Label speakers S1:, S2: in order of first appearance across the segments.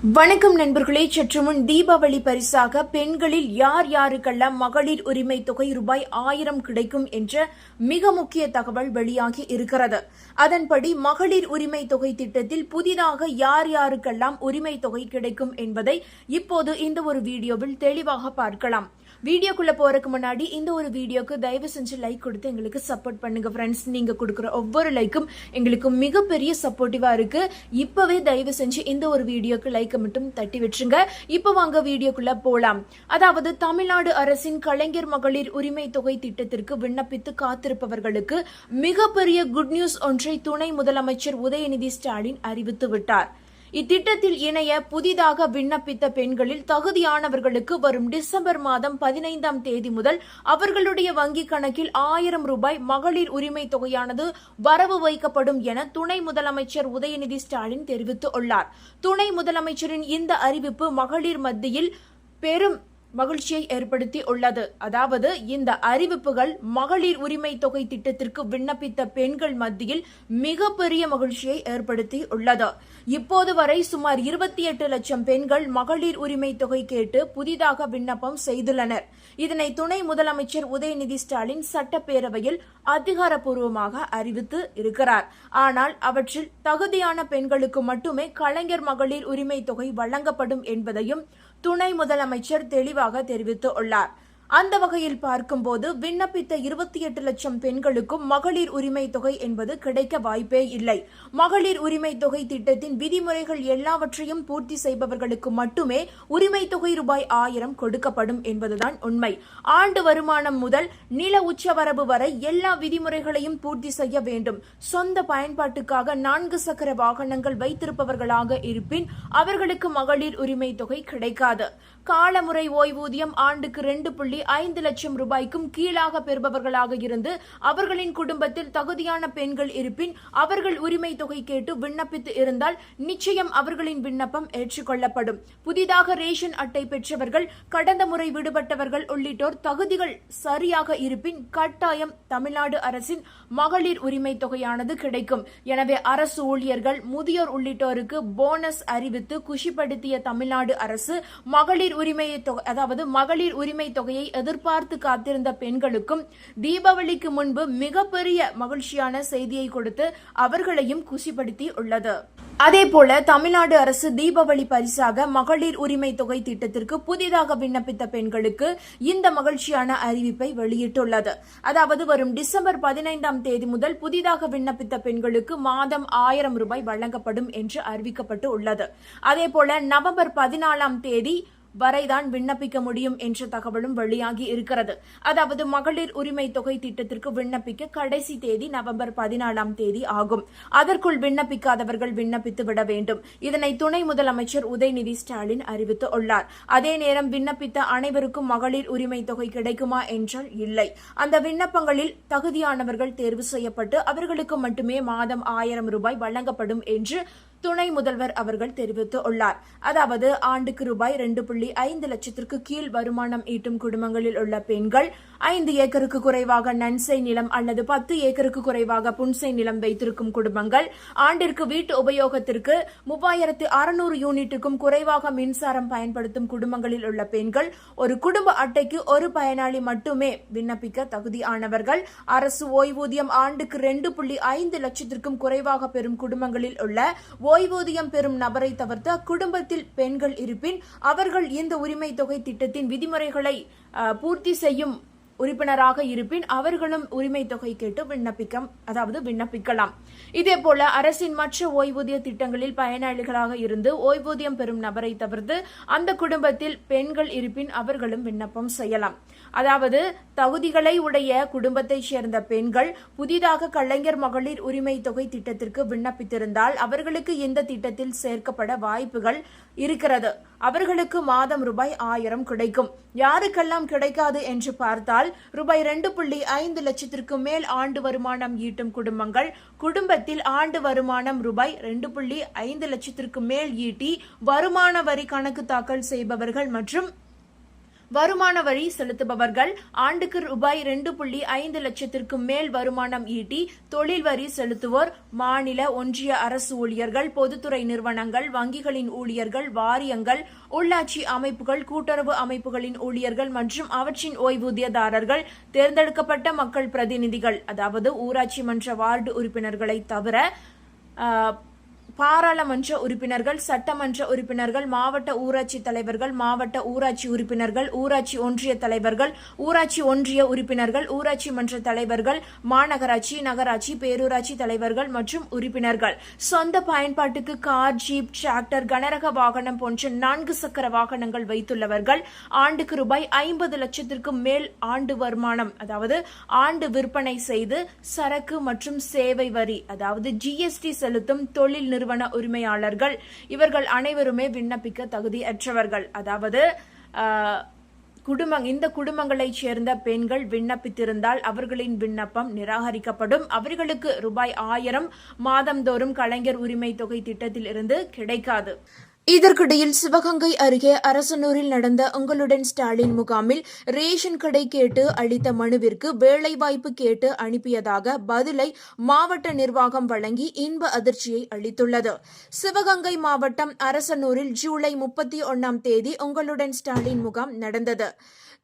S1: வணக்கம் நண்பர்களே. சற்று முன் தீபாவளி பரிசாக பெண்களில் யார் யாருக்கெல்லாம் மகளிர் உரிமை தொகை ரூபாய் 1000 கிடைக்கும் என்ற மிக முக்கிய தகவல் வெளியாகி இருக்கிறது. அதன்படி மகளிர் உரிமை தொகை திட்டத்தில் புதிதாக யார் யாருக்கெல்லாம் உரிமை தொகை கிடைக்கும் என்பதை இப்போது இந்த ஒரு வீடியோவில் தெளிவாக பார்க்கலாம். வீடியோக்குள்ள போறதுக்கு முன்னாடி இந்த ஒரு வீடியோக்கு தயவு செஞ்சு லைக் கொடுத்து எங்களுக்கு சப்போர்ட் பண்ணுங்க ஃப்ரெண்ட்ஸ். நீங்க கொடுக்குற ஒவ்வொரு லைக்கும் எங்களுக்கு மிகப்பெரிய சப்போர்ட்டிவா இருக்கு. இப்பவே தயவு செஞ்சு இந்த ஒரு வீடியோக்கு லைக் மட்டும் தட்டி விட்டுருங்க. இப்ப வாங்க வீடியோக்குள்ள போலாம். அதாவது தமிழ்நாடு அரசின் கலைஞர் மகளிர் உரிமை தொகை திட்டத்திற்கு விண்ணப்பித்து காத்திருப்பவர்களுக்கு மிகப்பெரிய குட் நியூஸ் ஒன்றை துணை முதலமைச்சர் உதயநிதி ஸ்டாலின் அறிவித்து விட்டார். இத்திட்டத்தில் இணைய புதிதாக விண்ணப்பித்த பெண்களில் தகுதியானவர்களுக்கு வரும் டிசம்பர் மாதம் 15ஆம் தேதி முதல் அவர்களுடைய வங்கிக் கணக்கில் 1000 ரூபாய் மகளிர் உரிமை தொகையானது வரவு வைக்கப்படும் என துணை முதலமைச்சர் உதயநிதி ஸ்டாலின் தெரிவித்துள்ளார். துணை முதலமைச்சரின் இந்த அறிவிப்பு மகளிர் மத்தியில் பெரும் மகிழ்ச்சியை ஏற்படுத்தி உள்ளது. அதாவது இந்த அறிவிப்புகள் மகளிர் உரிமை தொகை திட்டத்திற்கு விண்ணப்பித்த பெண்கள் மத்தியில் மிகப்பெரிய மகிழ்ச்சியை ஏற்படுத்தி உள்ளது. இப்போது வரை சுமார் 28 லட்சம் பெண்கள் மகளிர் உரிமை தொகை கேட்டு புதிதாக விண்ணப்பம் செய்துள்ளனர். இதனை துணை முதலமைச்சர் உதயநிதி ஸ்டாலின் சட்டப்பேரவையில் அதிகாரப்பூர்வமாக அறிவித்து இருக்கிறார். ஆனால் அவற்றில் தகுதியான பெண்களுக்கு மட்டுமே கலைஞர் மகளிர் உரிமை தொகை வழங்கப்படும் என்பதையும் துணை முதலமைச்சர் தெளிவாக தெரிவித்துள்ளார். அந்த வகையில் பார்க்கும்போது விண்ணப்பித்த 28 லட்சம் பெண்களுக்கும் மகளிர் உரிமை தொகை என்பது கிடைக்க வாய்ப்பே இல்லை. மகளிர் உரிமை தொகை திட்டத்தின் விதிமுறைகள் எல்லாவற்றையும் பூர்த்தி செய்பவர்களுக்கு மட்டுமே உரிமை தொகை ரூபாய் 1000 கொடுக்கப்படும் என்பதுதான் உண்மை. ஆண்டு வருமானம் முதல் நில உச்சவரவு வரை எல்லா விதிமுறைகளையும் பூர்த்தி செய்ய வேண்டும். சொந்த பயன்பாட்டுக்காக 4 சக்கர வாகனங்கள் வைத்திருப்பவர்களாக இருப்பின் அவர்களுக்கு மகளிர் உரிமை தொகை கிடைக்காது. காலமுறை ஓய்வூதியம் ஆண்டுக்கு 2.5 லட்சம் ரூபாய்க்கும் கீழாக பெறுபவர்களாக இருந்து அவர்களின் குடும்பத்தில் தகுதியான பெண்கள் இருப்பின் அவர்கள் உரிமை தொகை கேட்டு விண்ணப்பித்து இருந்தால் நிச்சயம் அவர்களின் விண்ணப்பம் ஏற்றுக்கொள்ளப்படும். புதிதாக ரேஷன் அட்டை பெற்றவர்கள், கடந்த முறை விடுபட்டவர்கள் உள்ளிட்டோர் தகுதிகள் சரியாக இருப்பின் கட்டாயம் தமிழ்நாடு அரசின் மகளிர் உரிமை தொகையானது கிடைக்கும். எனவே அரசு ஊழியர்கள், முதியோர் உள்ளிட்டோருக்கு போனஸ் அறிவித்து குஷிப்படுத்திய தமிழ்நாடு அரசு மகளிர் உரிமை தொகையை எதிர்பார்த்து காத்திருந்த பெண்களுக்கும் தீபாவளிக்கு முன்பு மிகப்பெரிய மகிழ்ச்சியான செய்தியை கொடுத்து அவர்களையும் குஷிப்படுத்தி உள்ளது. அதேபோல தமிழ்நாடு அரசு தீபாவளி பரிசாக மகளிர் உரிமை தொகை திட்டத்திற்கு புதிதாக விண்ணப்பித்த பெண்களுக்கு இந்த மகிழ்ச்சியான அறிவிப்பை வெளியிட்டுள்ளது. அதாவது வரும் டிசம்பர் 15ஆம் தேதி முதல் புதிதாக விண்ணப்பித்த பெண்களுக்கு மாதம் 1000 ரூபாய் வழங்கப்படும் என்று அறிவிக்கப்பட்டு உள்ளது. அதேபோல நவம்பர் 14ஆம் தேதி வரைதான் விண்ணப்பிக்க முடியும் என்ற தகவலும் வெளியாகி இருக்கிறது. அதாவது மகளிர் உரிமை தொகை திட்டத்திற்கு விண்ணப்பிக்க கடைசி தேதி நவம்பர் 14ஆம் தேதி ஆகும். அதற்குள் விண்ணப்பிக்காதவர்கள் விண்ணப்பித்து விட வேண்டும். இதனை துணை முதலமைச்சர் உதயநிதி ஸ்டாலின் அறிவித்துள்ளார். அதே நேரம் விண்ணப்பித்த அனைவருக்கும் மகளிர் உரிமை தொகை கிடைக்குமா என்றால் இல்லை. அந்த விண்ணப்பங்களில் தகுதியானவர்கள் தேர்வு செய்யப்பட்டு அவர்களுக்கு மட்டுமே மாதம் 1000 ரூபாய் வழங்கப்படும் என்று துணை முதல்வர் அவர்கள் தெரிவித்துள்ளார். அதாவது ஆண்டுக்கு ரூபாய் 2.5 லட்சத்திற்கு கீழ் வருமானம் ஈட்டும் குடும்பங்களில் உள்ள பெண்கள், 5 ஏக்கருக்கு குறைவாக நன்சை நிலம் அல்லது 10 ஏக்கருக்கு குறைவாக புன்சை நிலம் வைத்திருக்கும் குடும்பங்கள், ஆண்டிற்கு வீட்டு உபயோகத்திற்கு 3600 யூனிட்டுக்கும் குறைவாக மின்சாரம் பயன்படுத்தும் குடும்பங்களில் உள்ள பெண்கள், ஒரு குடும்ப அட்டைக்கு ஒரு பயனாளி மட்டுமே விண்ணப்பிக்க தகுதியானவர்கள், அரசு ஓய்வூதியம் ஆண்டுக்கு 2.5 லட்சத்திற்கும் குறைவாக பெறும் குடும்பங்களில் உள்ள ஓய்வூதியம் பெறும் நபரை தவிர்த்து குடும்பத்தில் பெண்கள் இருப்பின் அவர்கள் இந்த உரிமை தொகை திட்டத்தின் விதிமுறைகளை பூர்த்தி செய்யும் உறுப்பினராக இருப்பின் அவர்களும் உரிமை தொகை கேட்டு விண்ணப்பிக்கலாம். இதேபோல அரசின் மற்ற ஓய்வூதிய திட்டங்களில் பயனாளிகளாக இருந்து ஓய்வூதியம் பெறும் நபரை தவிர்த்து அந்த குடும்பத்தில் பெண்கள் இருப்பின் அவர்களும் விண்ணப்பம் செய்யலாம். அதாவது தகுதிகளை உடைய குடும்பத்தைச் சேர்ந்த பெண்கள் புதிதாக கலைஞர் மகளிர் உரிமை தொகை திட்டத்திற்கு விண்ணப்பித்திருந்தால் அவர்களுக்கு இந்த திட்டத்தில் சேர்க்கப்பட வாய்ப்புகள் இருக்கிறது. அவர்களுக்கு மாதம் ரூபாய் 1000 கிடைக்கும். யாருக்கெல்லாம் கிடைக்காது என்று பார்த்தால் ரூபாய் 2.5 லட்சத்திற்கு மேல் ஆண்டு வருமானம் ஈட்டும் குடும்பத்தில் ஆண்டு வருமானம் ரூபாய் 2.5 லட்சத்திற்கு மேல் ஈட்டி வருமான வரி கணக்கு தாக்கல் செய்பவர்கள் மற்றும் வருமான வரி செலுத்துபவர்கள் ஆண்டுக்கு ரூபாய் 2.5 லட்சத்திற்கும் மேல் வருமானம் ஈட்டி தொழில் வரி செலுத்துவோர், மாநில ஒன்றிய அரசு ஊழியர்கள், பொதுத்துறை நிறுவனங்கள், வங்கிகளின் ஊழியர்கள், வாரியங்கள், உள்ளாட்சி அமைப்புகள், கூட்டுறவு அமைப்புகளின் ஊழியர்கள் மற்றும் அவற்றின் ஓய்வூதியதாரர்கள், தேர்ந்தெடுக்கப்பட்ட மக்கள் பிரதிநிதிகள் அதாவது ஊராட்சி மன்ற வார்டு உறுப்பினர்களை தவிர பாராளுமன்ற உறுப்பினர்கள், சட்டமன்ற உறுப்பினர்கள், மாவட்ட ஊராட்சி தலைவர்கள், மாவட்ட ஊராட்சி உறுப்பினர்கள், ஊராட்சி ஒன்றிய தலைவர்கள், ஊராட்சி ஒன்றிய உறுப்பினர்கள், ஊராட்சி மன்ற தலைவர்கள், மாநகராட்சி, நகராட்சி, பேரூராட்சி தலைவர்கள் மற்றும் உறுப்பினர்கள், சொந்த பயன்பாட்டுக்கு கார், ஜீப், டிராக்டர், கனரக வாகனம் போன்ற 4 சக்கர வாகனங்கள் வைத்துள்ளவர்கள், ஆண்டுக்கு ரூபாய் 50 லட்சத்திற்கும் மேல் ஆண்டு வருமானம் அதாவது ஆண்டு விற்பனை செய்து சரக்கு மற்றும் சேவை வரி அதாவது ஜிஎஸ்டி செலுத்தும் தொழில் நிறுவன உரிமையாளர்கள், இவர்கள் அனைவருமே விண்ணப்பிக்க தகுதியற்றவர்கள். அதாவது இந்த குடும்பங்களைச் சேர்ந்த பெண்கள் விண்ணப்பித்திருந்தால் அவர்களின் விண்ணப்பம் நிராகரிக்கப்படும். அவர்களுக்கு ரூபாய் 1000 மாதந்தோறும் கலைஞர் உரிமை தொகை திட்டத்தில் இருந்து கிடைக்காது. இதற்கிடையில் சிவகங்கை அருகே அரசனூரில் நடந்த உங்களுடன் ஸ்டாலின் முகாமில் ரேஷன் கடை கேட்டு அளித்த மனுவிற்கு வேலைவாய்ப்பு கேட்டு அனுப்பியதாக பதிலை மாவட்ட நிர்வாகம் வழங்கி இன்ப அதிர்ச்சியை அளித்துள்ளது. சிவகங்கை மாவட்டம் அரசனூரில் ஜூலை 31ஆம் தேதி உங்களுடன் ஸ்டாலின் முகாம் நடந்தது.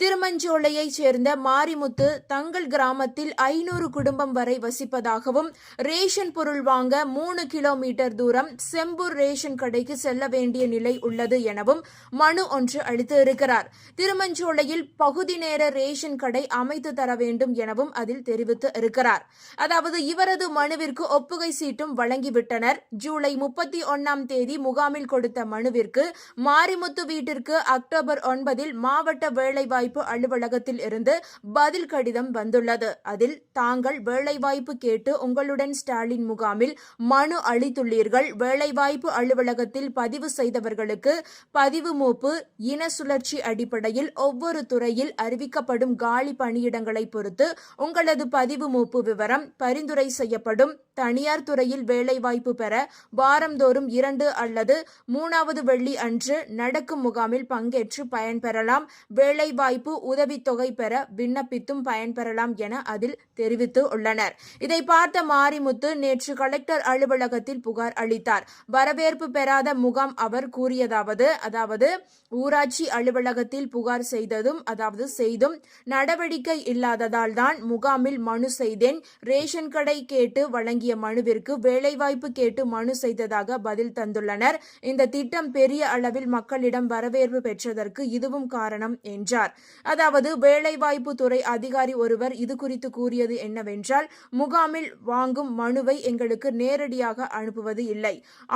S1: திருமஞ்சோலையைச் சேர்ந்த மாரிமுத்து தங்கள் கிராமத்தில் 500 குடும்பம் வரை வசிப்பதாகவும் ரேஷன் பொருள் வாங்க 3 கிலோமீட்டர் தூரம் செம்பூர் ரேஷன் கடைக்கு செல்ல வேண்டிய நிலை உள்ளது எனவும் மனு ஒன்று அளித்து இருக்கிறார். திருமஞ்சோலையில் பகுதி நேர ரேஷன் கடை அமைத்து தர வேண்டும் எனவும் அதில் தெரிவித்து இருக்கிறார். அதாவது இவரது மனுவிற்கு ஒப்புகை சீட்டும் வழங்கிவிட்டனர். ஜூலை 31ஆம் தேதி முகாமில் கொடுத்த மனுவிற்கு மாரிமுத்து வீட்டிற்கு அக்டோபர் 9இல் மாவட்ட வேலைவாய்ப்பு அலுவலகத்தில் இருந்து பதில் கடிதம் வந்துள்ளது. அதில் தாங்கள் வேலைவாய்ப்பு கேட்டு உங்களுடன் ஸ்டாலின் முகாமில் மனு அளித்துள்ளீர்கள். வேலைவாய்ப்பு அலுவலகத்தில் பதிவு செய்தவர்களுக்கு பதிவு மூப்பு இன சுழற்சி அடிப்படையில் ஒவ்வொரு துறையில் அறிவிக்கப்படும் காலி பணியிடங்களை பொறுத்து உங்களது பதிவு மூப்பு விவரம் பரிந்துரை செய்யப்படும். தனியார் துறையில் வேலைவாய்ப்பு பெற வாரந்தோறும் 2 அல்லது 3வது வெள்ளி அன்று நடக்கும் முகாமில் பங்கேற்று பயன்பெறலாம். வேலைவாய்ப்பு உதவித்தொகை பெற விண்ணப்பித்தும் பயன்பெறலாம் என அதில் தெரிவித்து உள்ளனர். இதை பார்த்த மாரிமுத்து நேற்று கலெக்டர் அலுவலகத்தில் புகார் அளித்தார். வரவேற்பு பெறாத முகாம் அவர் கூறியதாவது அதாவது ஊராட்சி அலுவலகத்தில் புகார் செய்தும் நடவடிக்கை இல்லாததால் தான் முகாமில் மனு செய்தேன். ரேஷன் கடை கேட்டு வழங்கிய மனுவிற்கு வேலைவாய்ப்பு கேட்டு மனு செய்ததாக பதில் தந்துள்ளனர். இந்த திட்டம் பெரிய அளவில் மக்களிடம் வரவேற்பு பெற்றதற்கு இதுவும் காரணம் என்றார். அதாவது வேலைவாய்ப்பு துறை அதிகாரி ஒருவர் இது குறித்து கூறியது என்னவென்றால், முகாமில் வாங்கும் மனுவை எங்களுக்கு நேரடியாக அனுப்புவது இல்லை,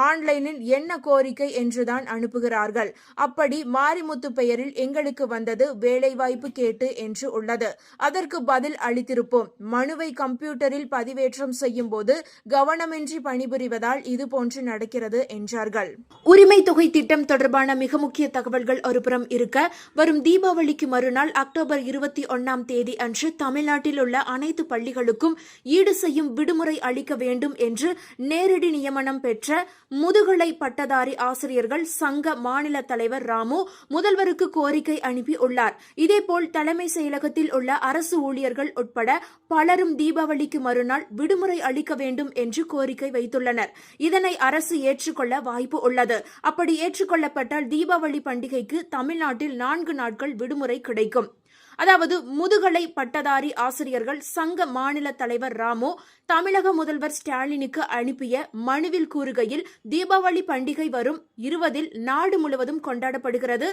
S1: ஆன்லைனில் என்ன கோரிக்கை என்றுதான் அனுப்புகிறார்கள். அப்படி மாரிமுத்து பெயரில் எங்களுக்கு வந்தது வேலைவாய்ப்பு கேட்டு என்று உள்ளது. அதற்கு பதில் அளித்திருப்போம். மனுவை கம்ப்யூட்டரில் பதிவேற்றம் செய்யும் போது கவனமின்றி பணிபுரிவதால் இதுபோன்று நடக்கிறது என்றார்கள். உரிமை தொகை திட்டம் தொடர்பான மிக முக்கிய தகவல்கள் ஒருபுறம் இருக்க, வரும் தீபாவளிக்கு மறுநாள் அக்டோபர் 21ஆம் தேதி அன்று தமிழ்நாட்டில் உள்ள அனைத்து பள்ளிகளுக்கும் ஈடு செய்யும் விடுமுறை அளிக்க வேண்டும் என்று நேரடி நியமனம் பெற்ற முதுகலை பட்டதாரி ஆசிரியர்கள் சங்க மாநில தலைவர் ராமு முதல்வருக்கு கோரிக்கை அனுப்பி உள்ளார். இதேபோல் தலைமை செயலகத்தில் உள்ள அரசு ஊழியர்கள் உட்பட பலரும் தீபாவளிக்கு மறுநாள் விடுமுறை அளிக்க வேண்டும் என்று கோரிக்கை வைத்துள்ளனர். இதனை அரசு ஏற்றுக்கொள்ள வாய்ப்பு உள்ளது. அப்படி ஏற்றுக்கொள்ளப்பட்டால் தீபாவளி பண்டிகைக்கு தமிழ்நாட்டில் 4 நாட்கள் விடுமுறை கிடைக்கும். அதாவது முதுகலை பட்டதாரி ஆசிரியர்கள் சங்க மாநில தலைவர் ராமு தமிழக முதல்வர் ஸ்டாலினுக்கு அனுப்பிய மனுவில் கூறுகையில், தீபாவளி பண்டிகை வரும் 20இல் நாடு முழுவதும் கொண்டாடப்படுகிறது.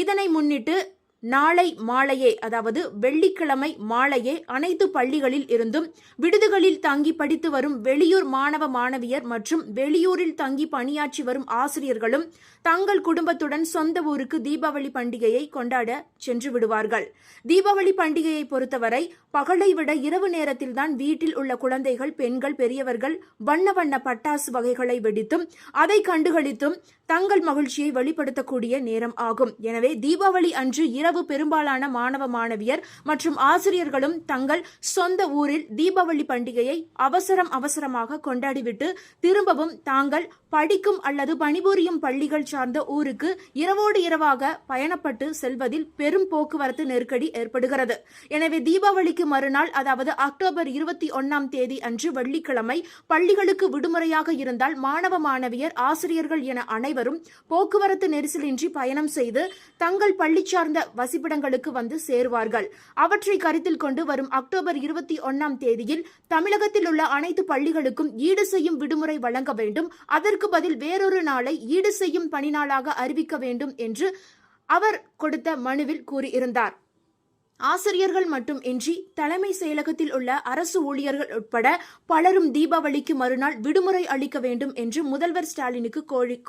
S1: இதனை முன்னிட்டு நாளை மாலையே அதாவது வெள்ளிக்கிழமை மாலையே அனைத்து பள்ளிகளில் இருந்தும் விடுதிகளில் தங்கி படித்து வரும் வெளியூர் மாணவ மாணவியர் மற்றும் வெளியூரில் தங்கி பணியாற்றி வரும் ஆசிரியர்களும் தங்கள் குடும்பத்துடன் சொந்த ஊருக்கு தீபாவளி பண்டிகையை கொண்டாட சென்று விடுவார்கள். தீபாவளி பண்டிகையை பொறுத்தவரை பகலை விட இரவு நேரத்தில்தான் வீட்டில் உள்ள குழந்தைகள், பெண்கள், பெரியவர்கள் வண்ண வண்ண பட்டாசு வகைகளை வெடித்தும் அதை கண்டுகளித்தும் தங்கள் மகிழ்ச்சியை வெளிப்படுத்தக்கூடிய நேரம் ஆகும். எனவே தீபாவளி அன்று இரவு பெரும்பாலான மாணவ மாணவியர் மற்றும் ஆசிரியர்களும் தங்கள் சொந்த ஊரில் தீபாவளி பண்டிகையை அவசரமாக கொண்டாடிவிட்டு திரும்பவும் தாங்கள் படிக்கும் அல்லது பணிபுரியும் பள்ளிகள் சார்ந்த ஊருக்கு இரவோடு இரவாக பயணப்பட்டு செல்வதில் பெரும் போக்குவரத்து நெருக்கடி ஏற்படுகிறது. எனவே தீபாவளிக்கு மறுநாள், அதாவது அக்டோபர் 21ஆம் தேதி அன்று வெள்ளிக்கிழமை பள்ளிகளுக்கு விடுமுறையாக இருந்தால் மாணவ மாணவியர், ஆசிரியர்கள் என அனைவரும் போக்குவரத்து நெரிசலின்றி பயணம் செய்து தங்கள் பள்ளி சார்ந்த வசிப்பிடங்களுக்கு வந்து சேருவார்கள். அவற்றை கருத்தில் கொண்டு வரும் அக்டோபர் 21ஆம் தேதியில் தமிழகத்தில் உள்ள அனைத்து பள்ளிகளுக்கும் ஈடு செய்யும் விடுமுறை வழங்க வேண்டும். அதற்கு பதில் வேறொரு நாளை ஈடு செய்யும் பணி நாளாக அறிவிக்க வேண்டும் என்று அவர் கொடுத்த மனுவில் கூறியிருந்தார். ஆசிரியர்கள் மட்டும் இன்றி தலைமை செயலகத்தில் உள்ள அரசு ஊழியர்கள் உட்பட பலரும் தீபாவளிக்கு மறுநாள் விடுமுறை அளிக்க வேண்டும் என்று முதல்வர் ஸ்டாலினுக்கு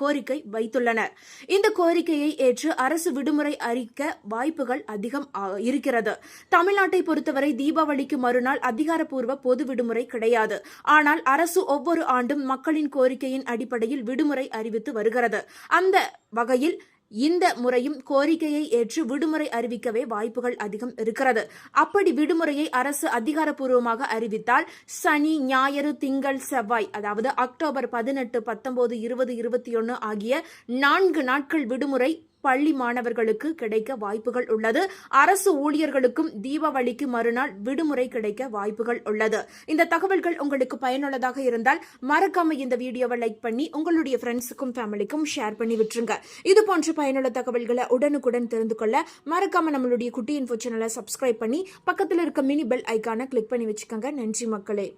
S1: கோரிக்கை வைத்துள்ளனர். இந்த கோரிக்கையை ஏற்று அரசு விடுமுறை அறிவிக்க வாய்ப்புகள் அதிகம் இருக்கிறது. தமிழ்நாட்டை பொறுத்தவரை தீபாவளிக்கு மறுநாள் அதிகாரப்பூர்வ பொது விடுமுறை கிடையாது. ஆனால் அரசு ஒவ்வொரு ஆண்டும் மக்களின் கோரிக்கையின் அடிப்படையில் விடுமுறை அறிவித்து வருகிறது. அந்த வகையில் இந்த முறையும் கோரிக்கையை ஏற்று விடுமுறை அறிவிக்கவே வாய்ப்புகள் அதிகம் இருக்கிறது. அப்படி விடுமுறையை அரசு அதிகாரப்பூர்வமாக அறிவித்தால் சனி, ஞாயிறு, திங்கள், செவ்வாய், அதாவது அக்டோபர் 18, 19, 20, 21 ஆகிய 4 நாட்கள் விடுமுறை பள்ளி மாணவர்களுக்கு கிடைக்க வாய்ப்புகள் உள்ளது. அரசு ஊழியர்களுக்கும் தீபாவளிக்கு மறுநாள் விடுமுறை கிடைக்க வாய்ப்புகள் உள்ளது. இந்த தகவல்கள் உங்களுக்கு பயனுள்ளதாக இருந்தால் மறக்காம இந்த வீடியோவை லைக் பண்ணி உங்களுடைய ஃப்ரெண்ட்ஸுக்கும் ஃபேமிலிக்கும் ஷேர் பண்ணி விட்டுருங்க. இது போன்ற பயனுள்ள தகவல்களை உடனுக்குடன் தெரிந்து கொள்ள மறக்காம நம்மளுடைய குட்டி இன்ஃபோ சேனலை சப்ஸ்கிரைப் பண்ணி பக்கத்தில் இருக்க மினி பெல் ஐக்கானை கிளிக் பண்ணி வச்சுக்கோங்க. நன்றி மக்களே.